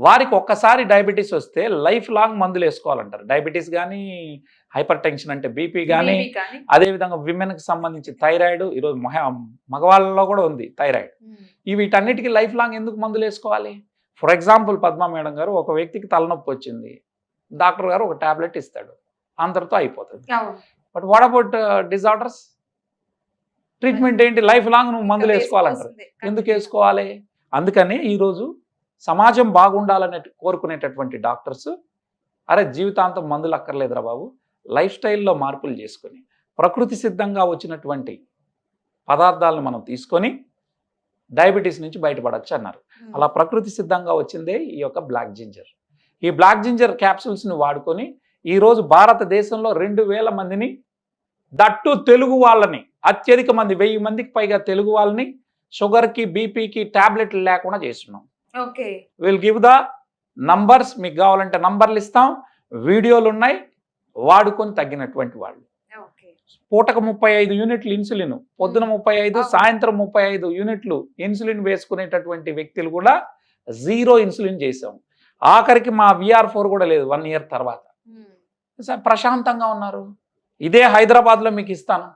వారికి ఒక్కసారి డయాబెటీస్ వస్తే లైఫ్ లాంగ్ మందులు వేసుకోవాలంటారు. డయాబెటీస్ కానీ, హైపర్ టెన్షన్ అంటే బీపీ కానీ, అదేవిధంగా విమెన్కి సంబంధించి థైరాయిడ్, ఈరోజు మగవాళ్ళలో కూడా ఉంది థైరాయిడ్. వీటన్నిటికీ లైఫ్ లాంగ్ ఎందుకు మందులు వేసుకోవాలి? ఫర్ ఎగ్జాంపుల్ పద్మా మేడం గారు, ఒక వ్యక్తికి తలనొప్పి వచ్చింది, డాక్టర్ గారు ఒక టాబ్లెట్ ఇస్తాడు, అంతటితో అయిపోతుంది. But what about disorders? Treatment ఏంటి? లైఫ్ లాంగ్ నువ్వు మందులు వేసుకోవాలంటారు. ఎందుకు వేసుకోవాలి? అందుకని ఈరోజు సమాజం బాగుండాలని కోరుకునేటటువంటి డాక్టర్స్, అరే జీవితాంతం మందులు అక్కర్లేదురా బాబు, లైఫ్ స్టైల్లో మార్పులు చేసుకొని ప్రకృతి సిద్ధంగా వచ్చినటువంటి పదార్థాలను మనం తీసుకొని డయాబెటీస్ నుంచి బయటపడచ్చు అన్నారు. అలా ప్రకృతి సిద్ధంగా వచ్చిందే ఈ యొక్క బ్లాక్ జింజర్. ఈ బ్లాక్ జింజర్ క్యాప్సూల్స్ని వాడుకొని ఈరోజు భారతదేశంలో 2000 మందిని, దట్టు తెలుగు వాళ్ళని, అత్యధిక మంది 1000 మందికి పైగా తెలుగు వాళ్ళని షుగర్కి, బీపీకి టాబ్లెట్లు లేకుండా చేస్తున్నాం. విల్ గివ్ ద నంబర్స్, మీకు కావాలంటే నంబర్లు ఇస్తాం, వీడియోలు ఉన్నాయి, వాడుకొని తగ్గినటువంటి వాళ్ళు. పూటకు 35 యూనిట్లు ఇన్సులిన్, పొద్దున 35, సాయంత్రం 35 యూనిట్లు ఇన్సులిన్ వేసుకునేటటువంటి వ్యక్తులు కూడా 0 ఇన్సులిన్ చేసాం. ఆఖరికి మా VR4 కూడా లేదు 1 ఇయర్ తర్వాత. ప్రశాంతంగా ఉన్నారు. ఇదే హైదరాబాద్లో మీకు ఇస్తాను.